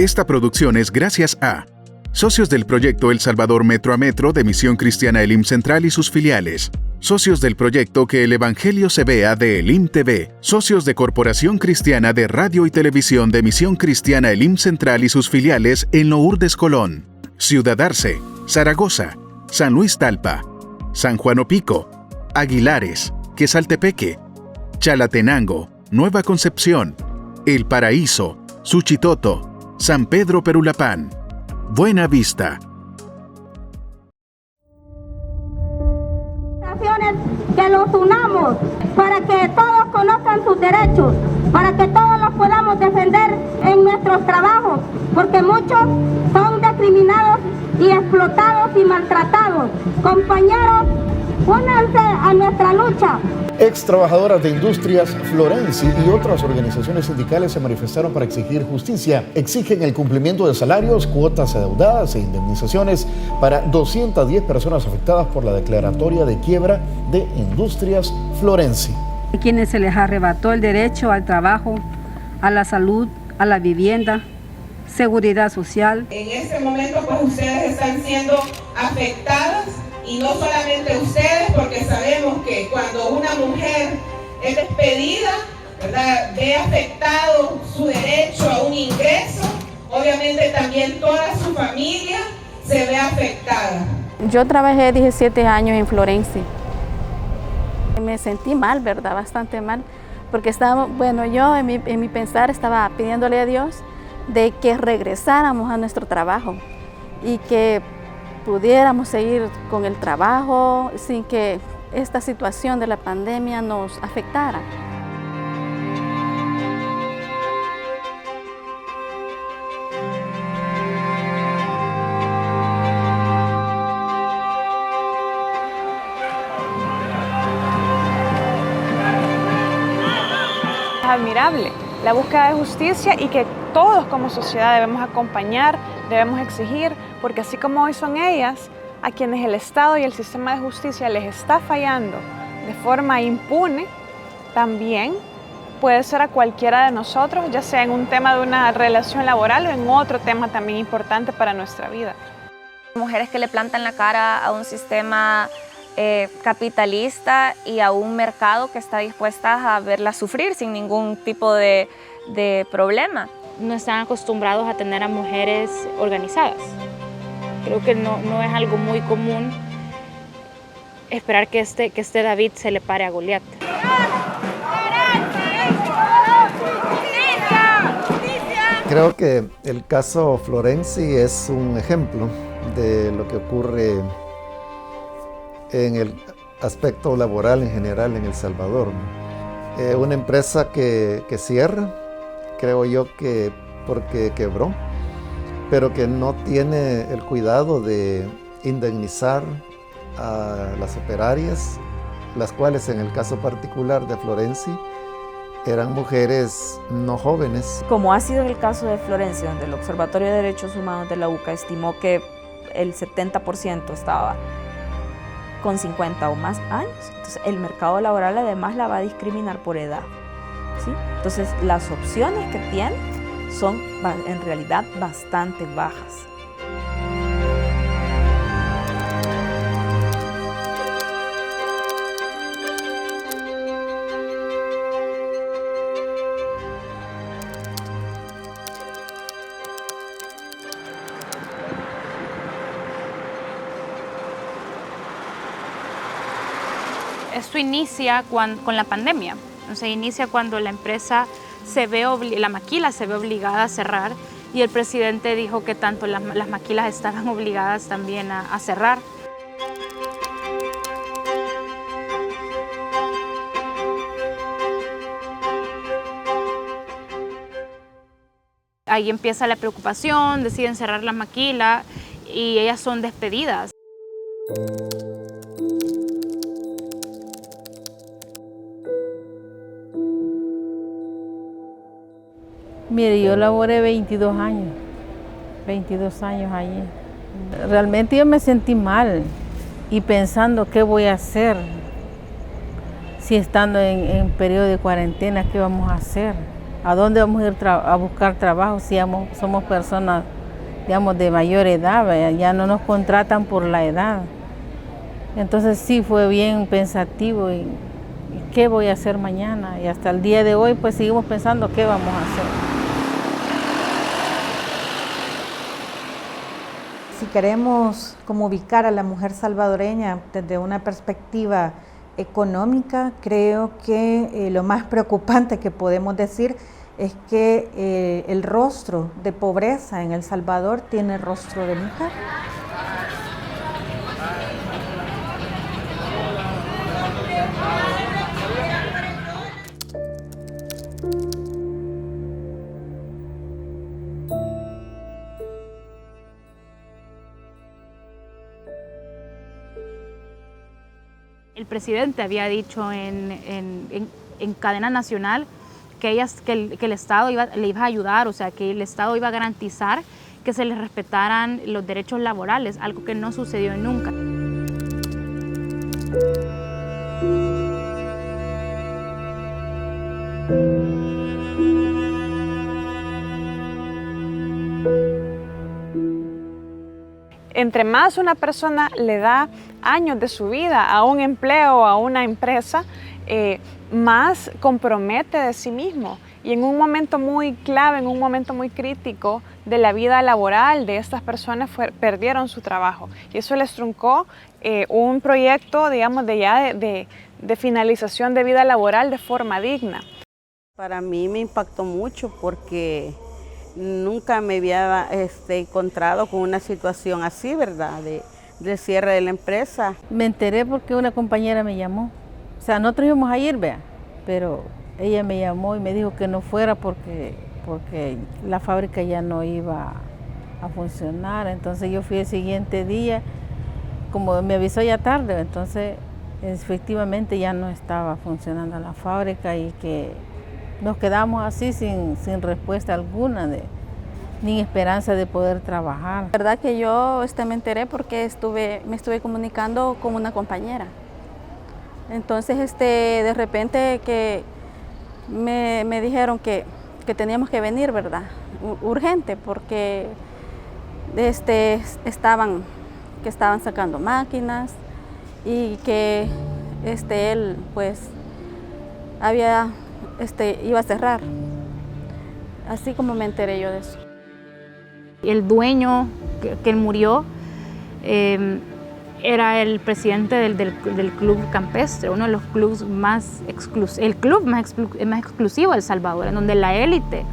Esta producción es gracias a socios del proyecto El Salvador Metro a Metro de Misión Cristiana Elim Central y sus filiales, socios del proyecto Que el Evangelio se vea de Elim TV, socios de Corporación Cristiana de Radio y Televisión de Misión Cristiana Elim Central y sus filiales en Lourdes, Colón, Ciudad Arce, Zaragoza, San Luis Talpa, San Juan Opico, Aguilares, Quesaltepeque, Chalatenango, Nueva Concepción, El Paraíso, Suchitoto, San Pedro Perulapán, Buena Vista. Que los unamos para que todos conozcan sus derechos, para que todos los podamos defender en nuestros trabajos, porque muchos son discriminados y explotados y maltratados. Compañeros, únanse a nuestra lucha. Ex trabajadoras de Industrias Florenci y otras organizaciones sindicales se manifestaron para exigir justicia. Exigen el cumplimiento de salarios, cuotas adeudadas e indemnizaciones para 210 personas afectadas por la declaratoria de quiebra de Industrias Florenci. A quienes se les arrebató el derecho al trabajo, a la salud, a la vivienda, seguridad social. En este momento pues ustedes están siendo afectadas. Y no solamente ustedes, porque sabemos que cuando una mujer es despedida, ¿verdad?, ve afectado su derecho a un ingreso, obviamente también toda su familia se ve afectada. Yo trabajé 17 años en Florenci. Me sentí mal, ¿verdad? Bastante mal, porque yo en mi pensar estaba pidiéndole a Dios de que regresáramos a nuestro trabajo y que pudiéramos seguir con el trabajo sin que esta situación de la pandemia nos afectara. Es admirable la búsqueda de justicia y que todos como sociedad debemos acompañar, debemos exigir, porque así como hoy son ellas, a quienes el Estado y el sistema de justicia les está fallando de forma impune, también puede ser a cualquiera de nosotros, ya sea en un tema de una relación laboral o en otro tema también importante para nuestra vida. Mujeres que le plantan la cara a un sistema capitalista y a un mercado que está dispuesta a verlas sufrir sin ningún tipo de problema. No están acostumbrados a tener a mujeres organizadas. Creo que no es algo muy común esperar que este David se le pare a Goliat. Creo que el caso Florenci es un ejemplo de lo que ocurre en el aspecto laboral en general en El Salvador. Una empresa que cierra, creo yo que porque quebró, pero que no tiene el cuidado de indemnizar a las operarias, las cuales en el caso particular de Florenci eran mujeres no jóvenes. Como ha sido en el caso de Florenci, donde el Observatorio de Derechos Humanos de la UCA estimó que el 70% estaba con 50 o más años, entonces el mercado laboral además la va a discriminar por edad, ¿sí? Entonces las opciones que tiene son en realidad bastante bajas. Esto inicia con la pandemia. Entonces inicia cuando la empresa la maquila se ve obligada a cerrar y el presidente dijo que tanto las maquilas estaban obligadas también a cerrar. Ahí empieza la preocupación, deciden cerrar la maquila y ellas son despedidas. Mire, yo laboré 22 años allí. Realmente yo me sentí mal y pensando qué voy a hacer si estando en periodo de cuarentena, qué vamos a hacer. ¿A dónde vamos a ir a buscar trabajo si somos personas, digamos, de mayor edad? Ya no nos contratan por la edad. Entonces sí fue bien pensativo y ¿qué voy a hacer mañana? Y hasta el día de hoy pues seguimos pensando qué vamos a hacer. Si queremos como ubicar a la mujer salvadoreña desde una perspectiva económica, creo que lo más preocupante que podemos decir es que el rostro de pobreza en El Salvador tiene rostro de mujer. El presidente había dicho en cadena nacional que el Estado le iba a ayudar, o sea, que el Estado iba a garantizar que se les respetaran los derechos laborales, algo que no sucedió nunca. Entre más una persona le da años de su vida a un empleo o a una empresa, más compromete de sí mismo. Y en un momento muy clave, en un momento muy crítico de la vida laboral de estas personas, perdieron su trabajo. Y eso les truncó un proyecto, digamos, de finalización de vida laboral de forma digna. Para mí me impactó mucho porque nunca me había encontrado con una situación así, ¿verdad? De cierre de la empresa. Me enteré porque una compañera me llamó. O sea, nosotros íbamos a ir, vea, pero ella me llamó y me dijo que no fuera porque la fábrica ya no iba a funcionar. Entonces yo fui el siguiente día, como me avisó ya tarde, entonces efectivamente ya no estaba funcionando la fábrica y que nos quedamos así sin respuesta alguna, ni esperanza de poder trabajar. La verdad que yo me enteré porque me estuve comunicando con una compañera. Entonces de repente que me dijeron que teníamos que venir, ¿verdad? Urgente, porque estaban sacando máquinas y que él pues iba a cerrar. Así como me enteré yo de eso. El dueño que murió era el presidente del club campestre, uno de los clubes el club más exclusivo de El Salvador, en donde la élite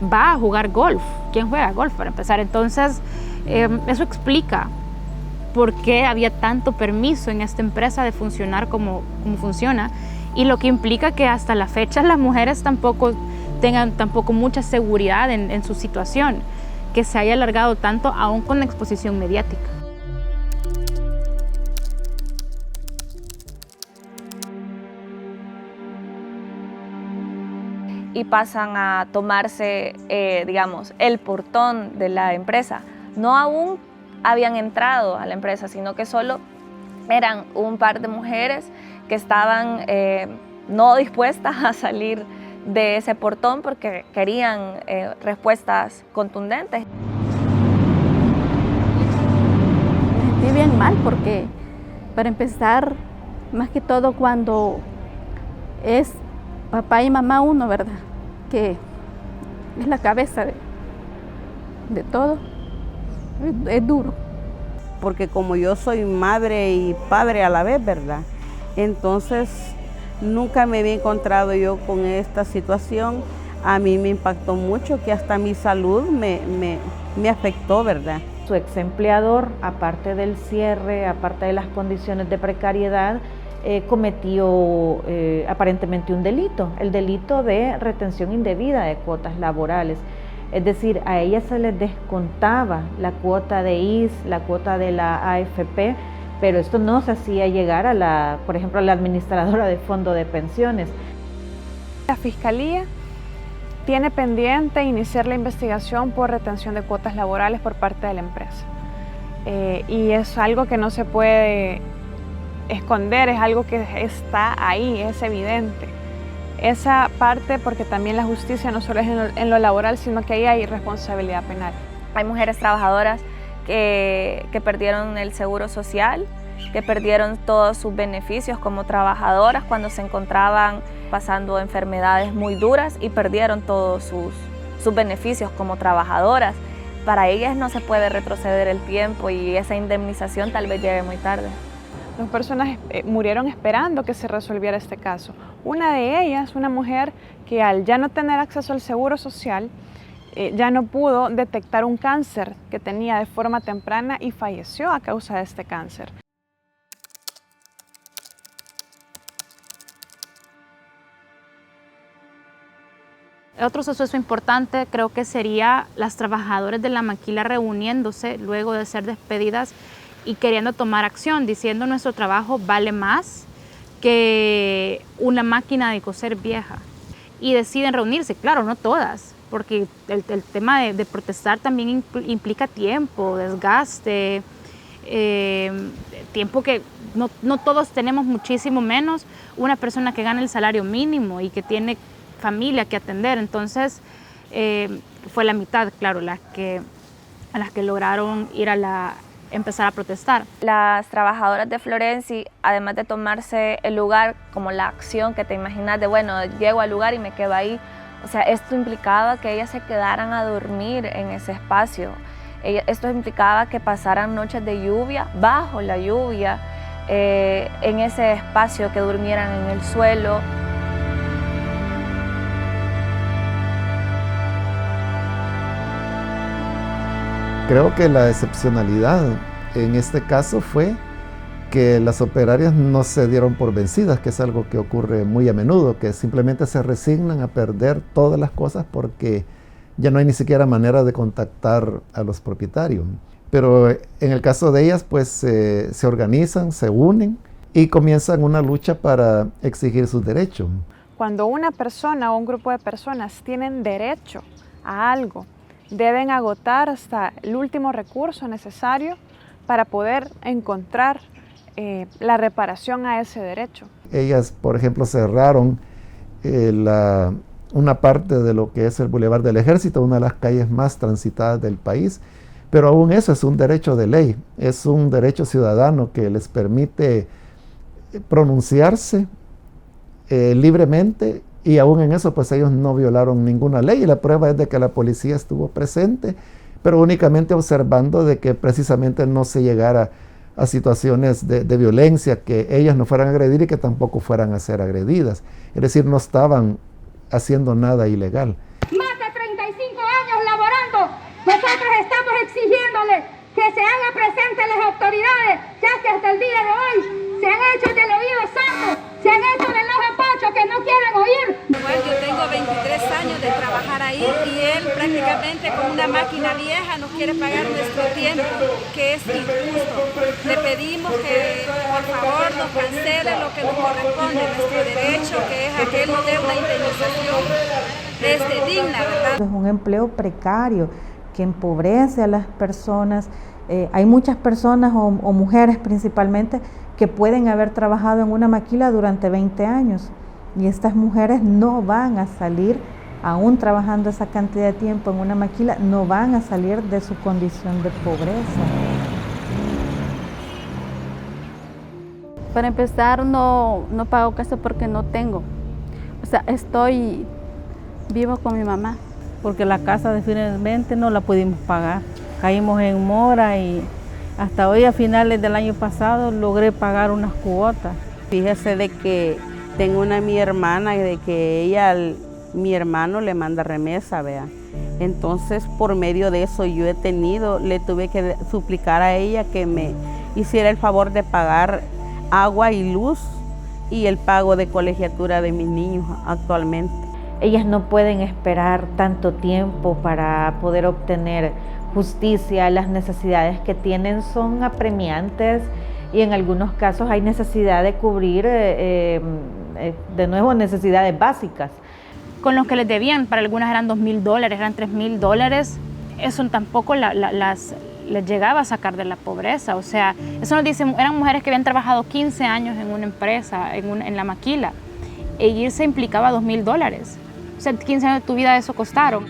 va a jugar golf. ¿Quién juega golf para empezar? Entonces, eso explica por qué había tanto permiso en esta empresa de funcionar como funciona, y lo que implica que hasta la fecha las mujeres tampoco tengan mucha seguridad en su situación, que se haya alargado tanto aún con la exposición mediática. Y pasan a tomarse, digamos, el portón de la empresa. No aún habían entrado a la empresa, sino que solo eran un par de mujeres que estaban no dispuestas a salir de ese portón porque querían respuestas contundentes. Me sentí bien mal porque, para empezar, más que todo cuando es papá y mamá uno, ¿verdad? Que es la cabeza de todo. Es duro. Porque como yo soy madre y padre a la vez, ¿verdad? Entonces, nunca me había encontrado yo con esta situación. A mí me impactó mucho, que hasta mi salud me afectó, ¿verdad? Su ex empleador, aparte del cierre, aparte de las condiciones de precariedad, cometió aparentemente un delito, el delito de retención indebida de cuotas laborales. Es decir, a ella se les descontaba la cuota de IS, la cuota de la AFP, pero esto no se hacía llegar por ejemplo, a la administradora de fondo de pensiones. La Fiscalía tiene pendiente iniciar la investigación por retención de cuotas laborales por parte de la empresa. Y es algo que no se puede esconder, es algo que está ahí, es evidente. esa parte, porque también la justicia no solo es en lo laboral, sino que ahí hay responsabilidad penal. Hay mujeres trabajadoras que perdieron el seguro social, que perdieron todos sus beneficios como trabajadoras cuando se encontraban pasando enfermedades muy duras y perdieron todos sus beneficios como trabajadoras. Para ellas no se puede retroceder el tiempo y esa indemnización tal vez llegue muy tarde. 2 personas murieron esperando que se resolviera este caso. Una de ellas, una mujer que al ya no tener acceso al seguro social, ya no pudo detectar un cáncer que tenía de forma temprana y falleció a causa de este cáncer. Otro suceso importante creo que sería las trabajadoras de la maquila reuniéndose luego de ser despedidas y queriendo tomar acción, diciendo nuestro trabajo vale más que una máquina de coser vieja. Y deciden reunirse, claro, no todas, porque el tema de protestar también implica tiempo, desgaste, tiempo que no todos tenemos, muchísimo menos una persona que gana el salario mínimo y que tiene familia que atender. Entonces fue la mitad, claro, a las que lograron ir empezar a protestar. Las trabajadoras de Florenci, además de tomarse el lugar como la acción que te imaginas de, bueno, llego al lugar y me quedo ahí, o sea, esto implicaba que ellas se quedaran a dormir en ese espacio. Esto implicaba que pasaran noches de lluvia, bajo la lluvia, en ese espacio, que durmieran en el suelo. Creo que la excepcionalidad en este caso fue que las operarias no se dieron por vencidas, que es algo que ocurre muy a menudo, que simplemente se resignan a perder todas las cosas porque ya no hay ni siquiera manera de contactar a los propietarios. Pero en el caso de ellas, pues se organizan, se unen y comienzan una lucha para exigir sus derechos. Cuando una persona o un grupo de personas tienen derecho a algo, deben agotar hasta el último recurso necesario para poder encontrar la reparación a ese derecho. Ellas, por ejemplo, cerraron una parte de lo que es el Boulevard del Ejército, una de las calles más transitadas del país, pero aún eso es un derecho de ley, es un derecho ciudadano que les permite pronunciarse libremente. Y aún en eso, pues ellos no violaron ninguna ley, y la prueba es de que la policía estuvo presente, pero únicamente observando de que precisamente no se llegara a situaciones de violencia, que ellas no fueran a agredir y que tampoco fueran a ser agredidas. Es decir, no estaban haciendo nada ilegal. Más de 35 años laborando, nosotros estamos exigiéndole que se haga presente las autoridades, ya que hasta el día de hoy se han hecho del oído sordo, se han hecho del ojo pacho, que no quieren oír. Bueno, yo tengo 23 años de trabajar ahí y él prácticamente con una máquina vieja nos quiere pagar nuestro tiempo, que es injusto. Le pedimos que por favor nos cancele lo que nos corresponde, nuestro derecho, que es a que él nos dé una indemnización digna, ¿verdad? Es un empleo precario que empobrece a las personas. Hay muchas personas o mujeres principalmente que pueden haber trabajado en una maquila durante 20 años y estas mujeres no van a salir, aún trabajando esa cantidad de tiempo en una maquila, no van a salir de su condición de pobreza. Para empezar, no pago casa porque no tengo. O sea, vivo con mi mamá. Porque la casa definitivamente no la pudimos pagar. Caímos en mora y hasta hoy, a finales del año pasado, logré pagar unas cuotas. Fíjese de que tengo mi hermana, de que mi hermano le manda remesa, vea. Entonces, por medio de eso le tuve que suplicar a ella que me hiciera el favor de pagar agua y luz y el pago de colegiatura de mis niños actualmente. Ellas no pueden esperar tanto tiempo para poder obtener justicia. Las necesidades que tienen son apremiantes y en algunos casos hay necesidad de cubrir, de nuevo, necesidades básicas. Con los que les debían, para algunas eran $2,000, eran $3,000, eso tampoco les llegaba a sacar de la pobreza. O sea, eso nos dicen, eran mujeres que habían trabajado 15 años en una empresa, en la maquila. e irse implicaba $2,000. O sea, 15 años de tu vida eso costaron.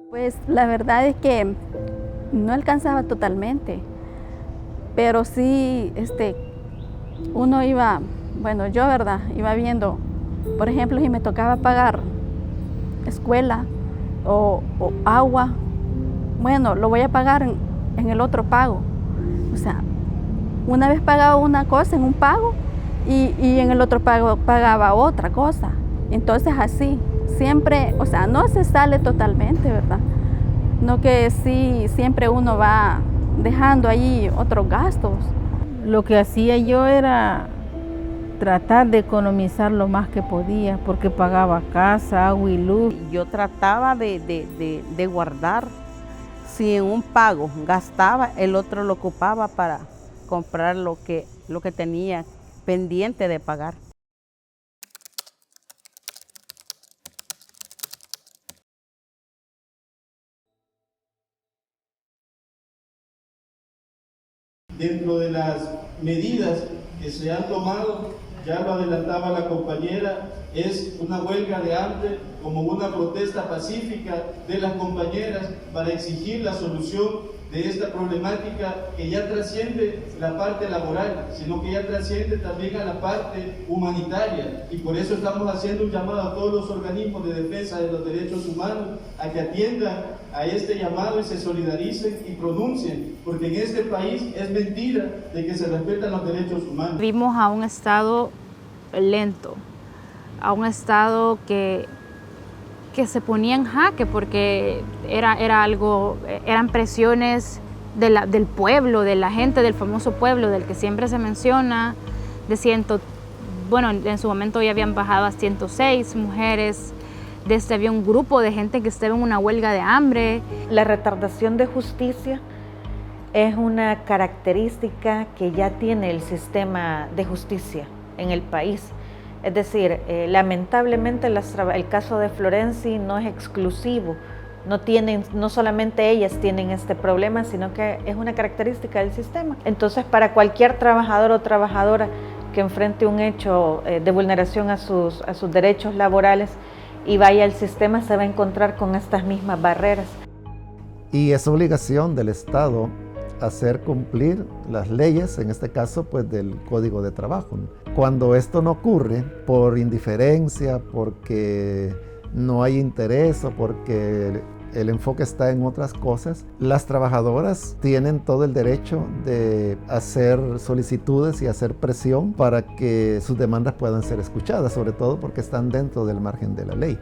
Pues la verdad es que no alcanzaba totalmente, pero sí uno iba, bueno, yo verdad, iba viendo, por ejemplo, si me tocaba pagar escuela o agua, bueno, lo voy a pagar en el otro pago. O sea, una vez pagaba una cosa en un pago y en el otro pago pagaba otra cosa. Entonces así, siempre, o sea, no se sale totalmente, ¿verdad? No que sí, siempre uno va dejando ahí otros gastos. Lo que hacía yo era tratar de economizar lo más que podía, porque pagaba casa, agua y luz. Yo trataba de guardar. Si en un pago gastaba, el otro lo ocupaba para comprar lo que tenía pendiente de pagar. Dentro de las medidas que se han tomado, ya lo adelantaba la compañera, es una huelga de hambre como una protesta pacífica de las compañeras para exigir la solución de esta problemática que ya trasciende la parte laboral, sino que ya trasciende también a la parte humanitaria, y por eso estamos haciendo un llamado a todos los organismos de defensa de los derechos humanos a que atiendan a este llamado y se solidaricen y pronuncien, porque en este país es mentira de que se respetan los derechos humanos. Vimos a un Estado lento, a un Estado que se ponía en jaque porque eran presiones del pueblo, de la gente, del famoso pueblo, del que siempre se menciona, bueno, en su momento ya habían bajado a 106 mujeres, había un grupo de gente que estaba en una huelga de hambre. La retardación de justicia es una característica que ya tiene el sistema de justicia en el país. Es decir, lamentablemente el caso de Florenci no es exclusivo, no solamente ellas tienen este problema, sino que es una característica del sistema. Entonces, para cualquier trabajador o trabajadora que enfrente un hecho de vulneración a sus derechos laborales y vaya al sistema, se va a encontrar con estas mismas barreras. Y es obligación del Estado hacer cumplir las leyes, en este caso pues del Código de Trabajo. Cuando esto no ocurre por indiferencia, porque no hay interés o porque el enfoque está en otras cosas, las trabajadoras tienen todo el derecho de hacer solicitudes y hacer presión para que sus demandas puedan ser escuchadas, sobre todo porque están dentro del margen de la ley.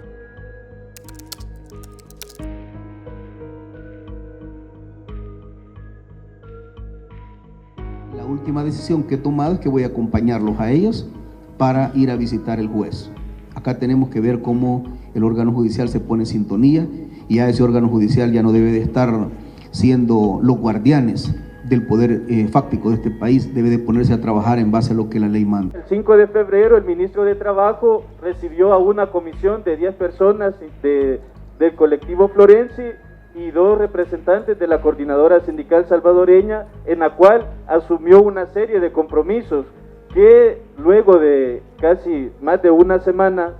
La última decisión que he tomado es que voy a acompañarlos a ellos para ir a visitar el juez. Acá tenemos que ver cómo el órgano judicial se pone en sintonía, y a ese órgano judicial ya no debe de estar siendo los guardianes del poder fáctico de este país, debe de ponerse a trabajar en base a lo que la ley manda. El 5 de febrero el ministro de Trabajo recibió a una comisión de 10 personas del colectivo Florenci y 2 representantes de la coordinadora sindical salvadoreña, en la cual asumió una serie de compromisos que luego de casi más de una semana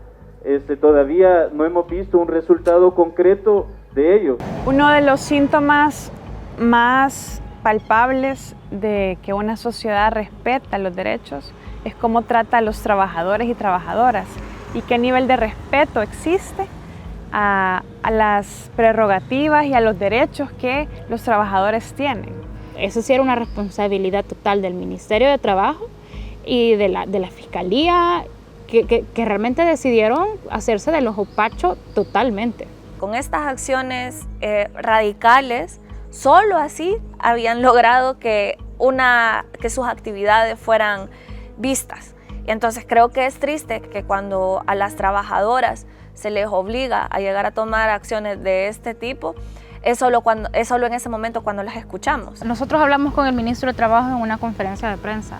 todavía no hemos visto un resultado concreto de ello. Uno de los síntomas más palpables de que una sociedad respeta los derechos es cómo trata a los trabajadores y trabajadoras y qué nivel de respeto existe a las prerrogativas y a los derechos que los trabajadores tienen. Eso sí era una responsabilidad total del Ministerio de Trabajo y de la Fiscalía, que realmente decidieron hacerse del ojo pacho totalmente. Con estas acciones radicales, solo así habían logrado que sus actividades fueran vistas. Y entonces creo que es triste que cuando a las trabajadoras se les obliga a llegar a tomar acciones de este tipo, es solo en ese momento cuando las escuchamos. Nosotros hablamos con el ministro de Trabajo en una conferencia de prensa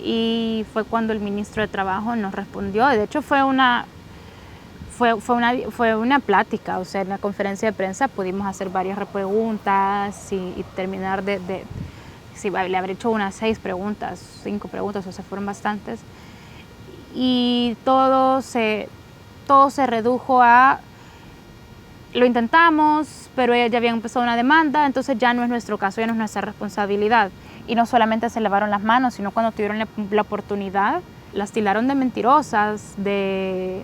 y fue cuando el ministro de Trabajo nos respondió. De hecho fue una plática, o sea, en la conferencia de prensa pudimos hacer varias preguntas y terminar sí, le habré hecho unas 5 preguntas, o sea, fueron bastantes. Y todo se redujo a, lo intentamos, pero ellas ya habían empezado una demanda, entonces ya no es nuestro caso, ya no es nuestra responsabilidad. Y no solamente se lavaron las manos, sino cuando tuvieron la oportunidad, las tildaron de mentirosas, de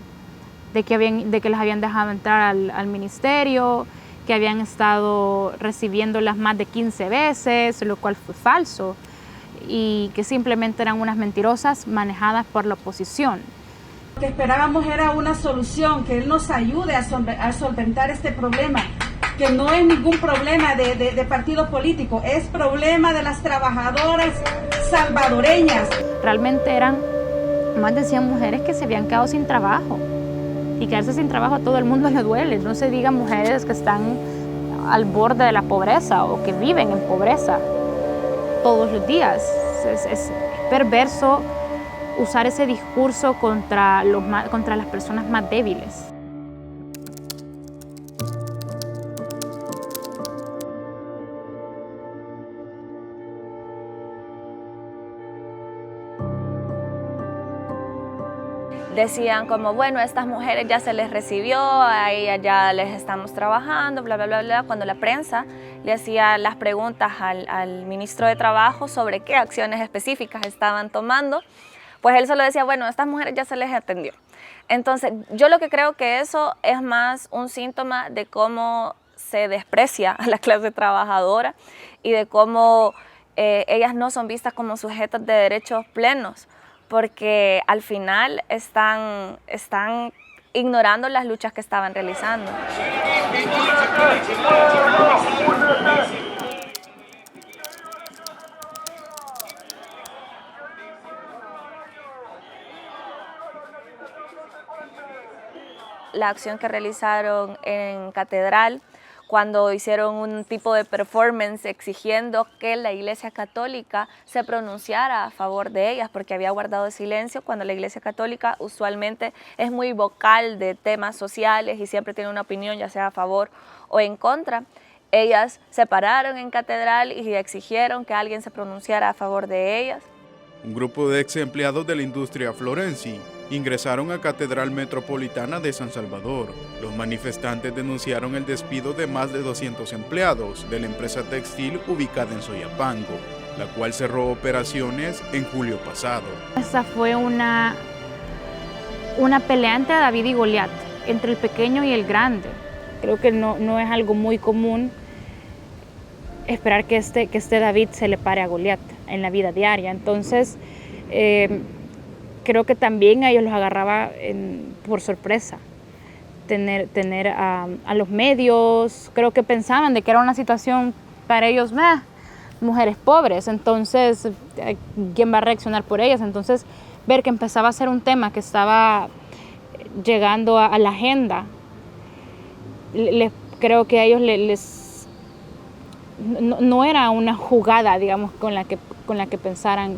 que las habían dejado entrar al ministerio, que habían estado recibiéndolas más de 15 veces, lo cual fue falso, y que simplemente eran unas mentirosas manejadas por la oposición. Lo que esperábamos era una solución, que él nos ayude a solventar este problema, que no es ningún problema de partido político, es problema de las trabajadoras salvadoreñas. Realmente eran más de 100 mujeres que se habían quedado sin trabajo. Y quedarse sin trabajo a todo el mundo le duele. No se diga mujeres que están al borde de la pobreza o que viven en pobreza todos los días. Es perverso usar ese discurso contra las personas más débiles. Decían como, bueno, a estas mujeres ya se les recibió, a ellas ya les estamos trabajando, bla, bla, bla, bla. Cuando la prensa le hacía las preguntas al ministro de Trabajo sobre qué acciones específicas estaban tomando, pues él solo decía, bueno, a estas mujeres ya se les atendió. Entonces, yo lo que creo que eso es más un síntoma de cómo se desprecia a la clase trabajadora y de cómo ellas no son vistas como sujetos de derechos plenos, porque al final están ignorando las luchas que estaban realizando. La acción que realizaron en Catedral, cuando hicieron un tipo de performance exigiendo que la Iglesia Católica se pronunciara a favor de ellas, porque había guardado silencio cuando la Iglesia Católica usualmente es muy vocal de temas sociales y siempre tiene una opinión, ya sea a favor o en contra. Ellas se pararon en Catedral y exigieron que alguien se pronunciara a favor de ellas. Un grupo de ex empleados de la industria Florenci ingresaron a Catedral Metropolitana de San Salvador. Los manifestantes denunciaron el despido de más de 200 empleados de la empresa textil ubicada en Soyapango, la cual cerró operaciones en julio pasado. Esa fue una pelea entre David y Goliat, entre el pequeño y el grande. Creo que no es algo muy común esperar que este David se le pare a Goliat en la vida diaria. Entonces, creo que también a ellos los agarraba por sorpresa tener a los medios. Creo que pensaban de que era una situación para ellos, mujeres pobres, entonces ¿quién va a reaccionar por ellas? Entonces ver que empezaba a ser un tema que estaba llegando a la agenda, creo que a ellos no era una jugada, digamos, con la que pensaran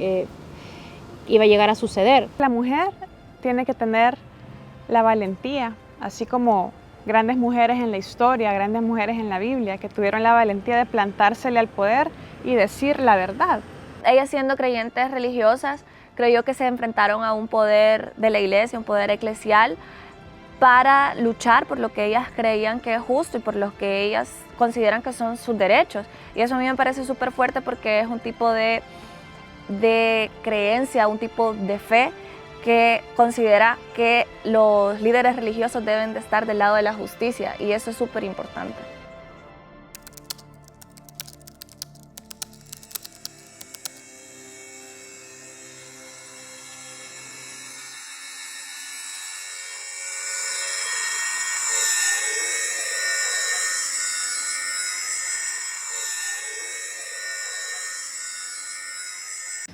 iba a llegar a suceder. La mujer tiene que tener la valentía, así como grandes mujeres en la historia, grandes mujeres en la Biblia, que tuvieron la valentía de plantársele al poder y decir la verdad. Ellas, siendo creyentes religiosas, creo yo que se enfrentaron a un poder de la iglesia, un poder eclesial, para luchar por lo que ellas creían que es justo y por lo que ellas consideran que son sus derechos. Y eso a mí me parece súper fuerte porque es un tipo de creencia, un tipo de fe que considera que los líderes religiosos deben de estar del lado de la justicia, y eso es súper importante.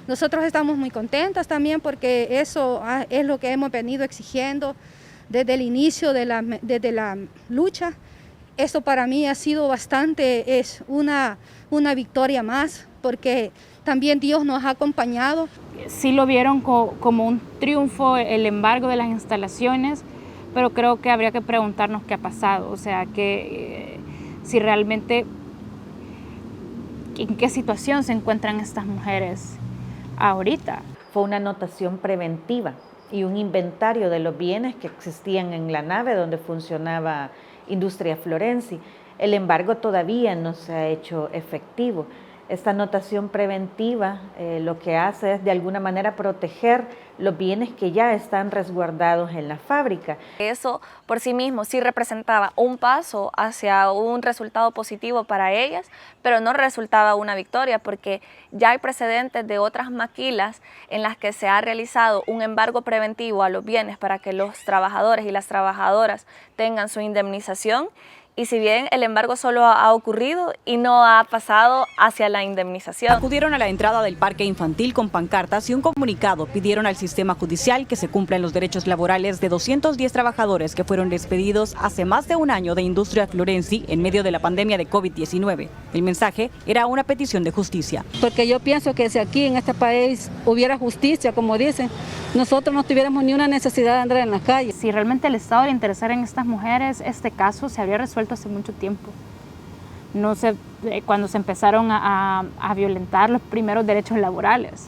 Nosotros estamos muy contentas también porque eso es lo que hemos venido exigiendo desde el inicio de la lucha. Esto para mí ha sido bastante, es una victoria más porque también Dios nos ha acompañado. Sí lo vieron como un triunfo el embargo de las instalaciones, pero creo que habría que preguntarnos qué ha pasado, o sea, que si realmente en qué situación se encuentran estas mujeres ahorita. Fue una anotación preventiva y un inventario de los bienes que existían en la nave donde funcionaba Industria Florenzi. El embargo todavía no se ha hecho efectivo. Esta anotación preventiva lo que hace es de alguna manera proteger los bienes que ya están resguardados en la fábrica. Eso por sí mismo sí representaba un paso hacia un resultado positivo para ellas, pero no resultaba una victoria porque ya hay precedentes de otras maquilas en las que se ha realizado un embargo preventivo a los bienes para que los trabajadores y las trabajadoras tengan su indemnización. Y si bien el embargo solo ha ocurrido y no ha pasado hacia la indemnización. Acudieron a la entrada del parque infantil con pancartas y un comunicado. Pidieron al sistema judicial que se cumplan los derechos laborales de 210 trabajadores que fueron despedidos hace más de un año de Industria Florenzi en medio de la pandemia de COVID-19. El mensaje era una petición de justicia. Porque yo pienso que si aquí en este país hubiera justicia, como dicen, nosotros no tuviéramos ni una necesidad de andar en las calles. Si realmente el Estado le interesara en estas mujeres, este caso se habría resuelto hace mucho tiempo. No sé, cuando se empezaron a violentar los primeros derechos laborales.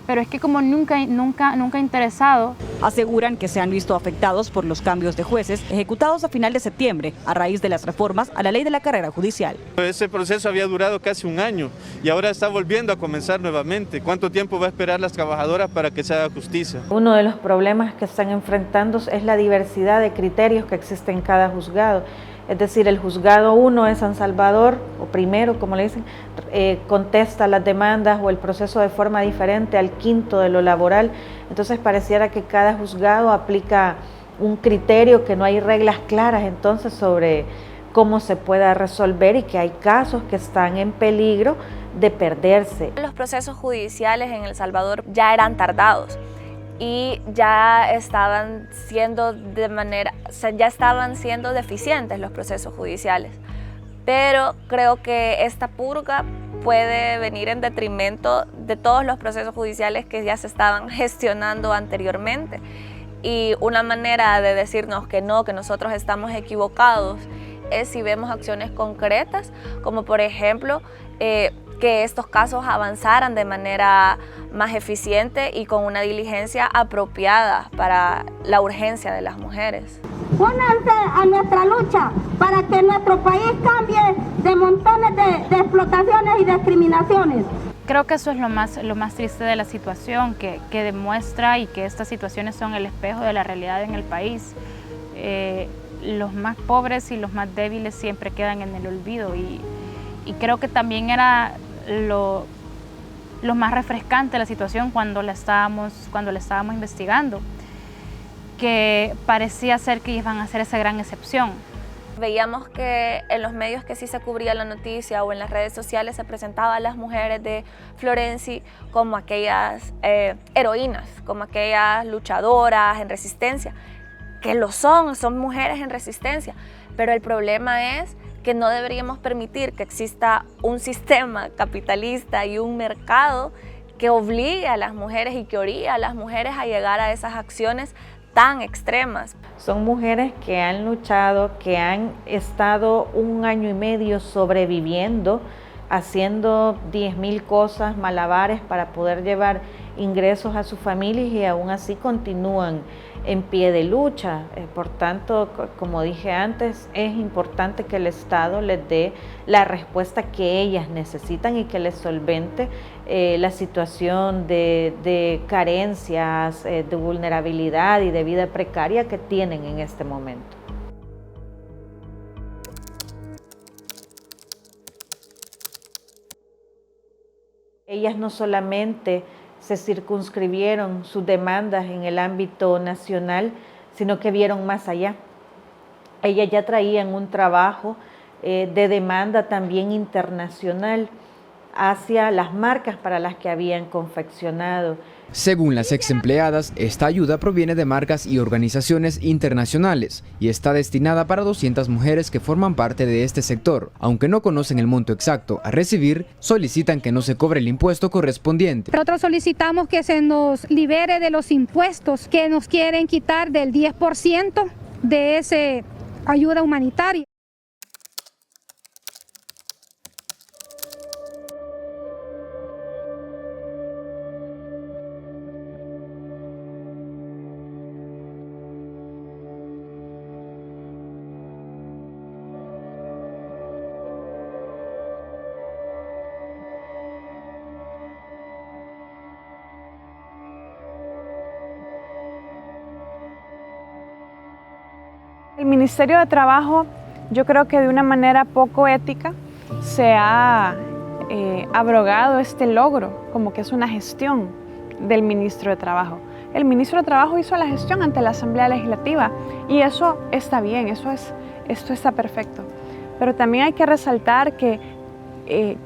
Pero es que como nunca ha interesado. Aseguran que se han visto afectados por los cambios de jueces ejecutados a final de septiembre a raíz de las reformas a la ley de la carrera judicial. Ese proceso había durado casi un año y ahora está volviendo a comenzar nuevamente. ¿Cuánto tiempo va a esperar las trabajadoras para que se haga justicia? Uno de los problemas que están enfrentando es la diversidad de criterios que existe en cada juzgado. Es decir, el juzgado 1 de San Salvador, o primero, como le dicen, contesta las demandas o el proceso de forma diferente al quinto de lo laboral. Entonces pareciera que cada juzgado aplica un criterio, que no hay reglas claras entonces sobre cómo se pueda resolver y que hay casos que están en peligro de perderse. Los procesos judiciales en El Salvador ya eran tardados y ya estaban siendo deficientes los procesos judiciales. Pero creo que esta purga puede venir en detrimento de todos los procesos judiciales que ya se estaban gestionando anteriormente. Y una manera de decirnos que no, que nosotros estamos equivocados, es si vemos acciones concretas, como por ejemplo que estos casos avanzaran de manera más eficiente y con una diligencia apropiada para la urgencia de las mujeres. Únanse a nuestra lucha para que nuestro país cambie de montones de explotaciones y discriminaciones. Creo que eso es lo más triste de la situación, que demuestra y que estas situaciones son el espejo de la realidad en el país. Los más pobres y los más débiles siempre quedan en el olvido y creo que también era lo más refrescante de la situación cuando la estábamos investigando, que parecía ser que iban a ser esa gran excepción. Veíamos que en los medios que sí se cubría la noticia o en las redes sociales se presentaba a las mujeres de Florenzi como aquellas heroínas, como aquellas luchadoras en resistencia, que lo son mujeres en resistencia, pero el problema es que no deberíamos permitir que exista un sistema capitalista y un mercado que obligue a las mujeres y que orille a las mujeres a llegar a esas acciones tan extremas. Son mujeres que han luchado, que han estado 1 año y medio sobreviviendo, haciendo 10.000 cosas, malabares para poder llevar ingresos a sus familias y aún así continúan en pie de lucha. Por tanto, como dije antes, es importante que el Estado les dé la respuesta que ellas necesitan y que les solvente la situación de carencias, de vulnerabilidad y de vida precaria que tienen en este momento. Ellas no solamente se circunscribieron sus demandas en el ámbito nacional, sino que vieron más allá. Ellas ya traían un trabajo de demanda también internacional. hacia las marcas para las que habían confeccionado. Según las ex empleadas, esta ayuda proviene de marcas y organizaciones internacionales y está destinada para 200 mujeres que forman parte de este sector. Aunque no conocen el monto exacto a recibir, solicitan que no se cobre el impuesto correspondiente. Nosotros solicitamos que se nos libere de los impuestos que nos quieren quitar del 10% de esa ayuda humanitaria. El Ministerio de Trabajo, yo creo que de una manera poco ética se ha abrogado este logro, como que es una gestión del Ministro de Trabajo. El Ministro de Trabajo hizo la gestión ante la Asamblea Legislativa y eso está bien, esto está perfecto. Pero también hay que resaltar que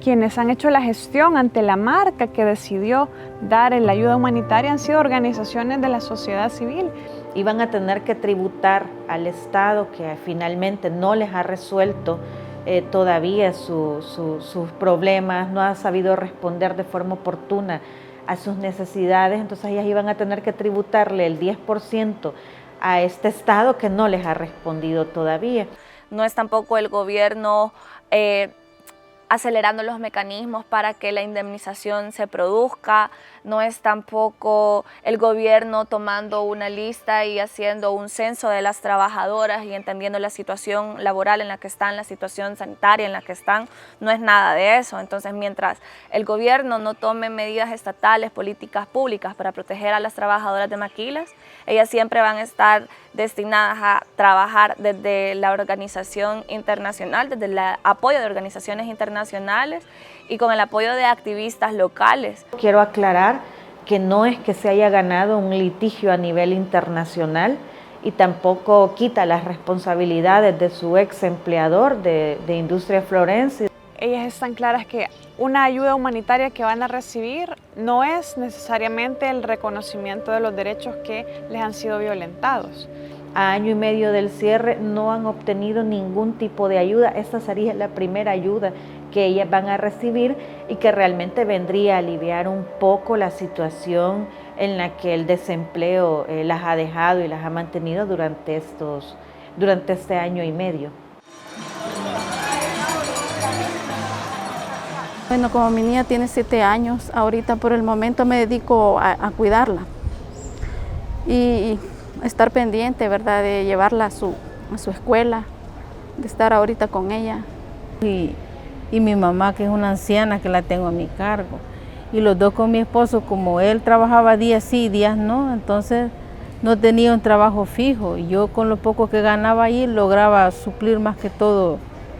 quienes han hecho la gestión ante la marca que decidió dar la ayuda humanitaria han sido organizaciones de la sociedad civil. Iban a tener que tributar al Estado, que finalmente no les ha resuelto todavía sus problemas, no ha sabido responder de forma oportuna a sus necesidades, entonces ellas iban a tener que tributarle el 10% a este Estado que no les ha respondido todavía. No es tampoco el gobierno acelerando los mecanismos para que la indemnización se produzca, no es tampoco el gobierno tomando una lista y haciendo un censo de las trabajadoras y entendiendo la situación laboral en la que están, la situación sanitaria en la que están, no es nada de eso. Entonces, mientras el gobierno no tome medidas estatales, políticas públicas para proteger a las trabajadoras de maquilas, ellas siempre van a estar destinadas a trabajar desde la organización internacional, desde el apoyo de organizaciones internacionales y con el apoyo de activistas locales. Quiero aclarar que no es que se haya ganado un litigio a nivel internacional y tampoco quita las responsabilidades de su ex empleador de Industria Florenci. Ellas están claras que una ayuda humanitaria que van a recibir no es necesariamente el reconocimiento de los derechos que les han sido violentados. A año y medio del cierre no han obtenido ningún tipo de ayuda. Esta sería la primera ayuda que ellas van a recibir y que realmente vendría a aliviar un poco la situación en la que el desempleo las ha dejado y las ha mantenido durante este año y medio. Bueno, como mi niña tiene 7 años, ahorita por el momento me dedico a cuidarla y estar pendiente, ¿verdad?, de llevarla a su escuela, de estar ahorita con ella. Y mi mamá, que es una anciana, que la tengo a mi cargo. Y los dos con mi esposo, como él trabajaba días sí y días no, entonces no tenía un trabajo fijo. Y yo con lo poco que ganaba ahí lograba suplir más que todo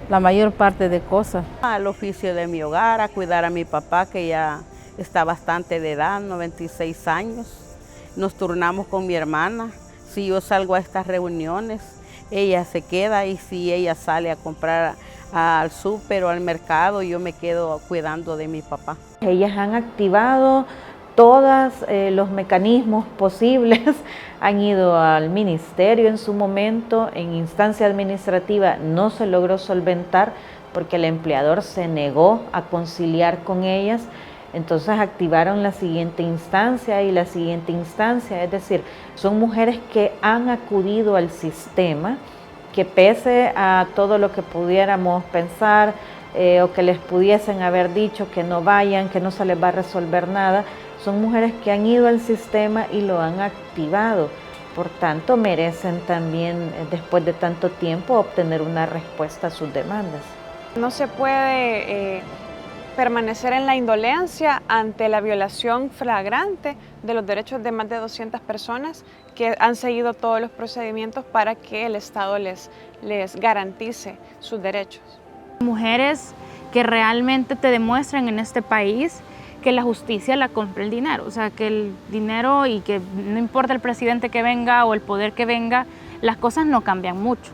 la mayor parte de cosas. Al oficio de mi hogar, a cuidar a mi papá, que ya está bastante de edad, 96 años. Nos turnamos con mi hermana. Si yo salgo a estas reuniones, ella se queda, y si ella sale a comprar al súper o al mercado, yo me quedo cuidando de mi papá. Ellas han activado todos los mecanismos posibles, han ido al ministerio en su momento, en instancia administrativa no se logró solventar porque el empleador se negó a conciliar con ellas. Entonces activaron la siguiente instancia y la siguiente instancia, es decir, son mujeres que han acudido al sistema, que pese a todo lo que pudiéramos pensar o que les pudiesen haber dicho que no vayan, que no se les va a resolver nada, son mujeres que han ido al sistema y lo han activado. Por tanto, merecen también, después de tanto tiempo, obtener una respuesta a sus demandas. No se puede permanecer en la indolencia ante la violación flagrante de los derechos de más de 200 personas que han seguido todos los procedimientos para que el Estado les garantice sus derechos. Mujeres que realmente te demuestran en este país que la justicia la compra el dinero, o sea, que el dinero y que no importa el presidente que venga o el poder que venga, las cosas no cambian mucho.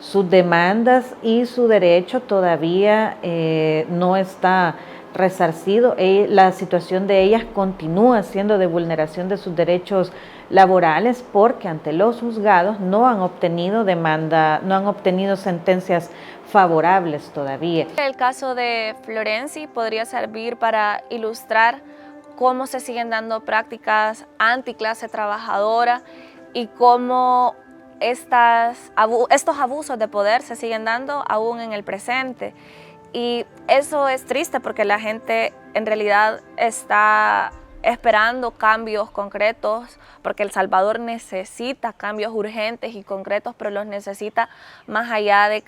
sus demandas y su derecho todavía no está resarcido. La situación de ellas continúa siendo de vulneración de sus derechos laborales porque ante los juzgados no han obtenido sentencias favorables todavía. El caso de Florenci podría servir para ilustrar cómo se siguen dando prácticas anticlase trabajadora y cómo estos abusos de poder se siguen dando aún en el presente. Y eso es triste porque la gente en realidad está esperando cambios concretos, porque El Salvador necesita cambios urgentes y concretos, pero los necesita más allá de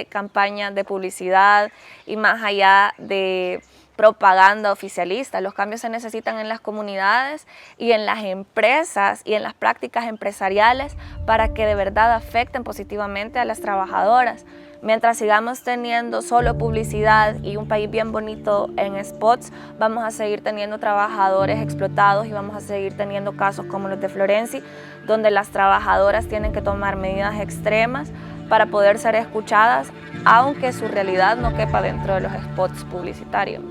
campañas de publicidad y más allá de propaganda oficialista. Los cambios se necesitan en las comunidades y en las empresas y en las prácticas empresariales para que de verdad afecten positivamente a las trabajadoras. Mientras sigamos teniendo solo publicidad y un país bien bonito en spots, vamos a seguir teniendo trabajadores explotados y vamos a seguir teniendo casos como los de Florenci, donde las trabajadoras tienen que tomar medidas extremas para poder ser escuchadas, aunque su realidad no quepa dentro de los spots publicitarios.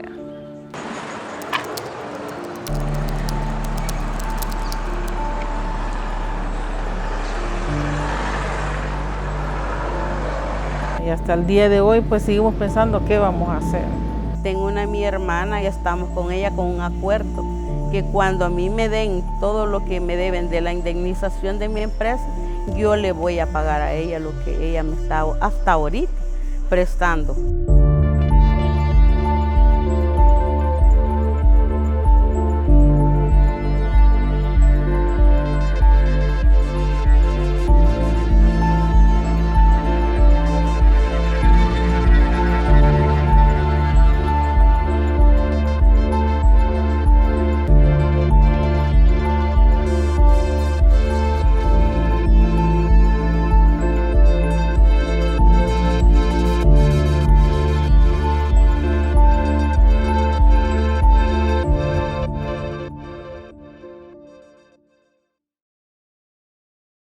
Y hasta el día de hoy pues seguimos pensando qué vamos a hacer. Tengo mi hermana y estamos con ella con un acuerdo que cuando a mí me den todo lo que me deben de la indemnización de mi empresa, yo le voy a pagar a ella lo que ella me está hasta ahorita prestando.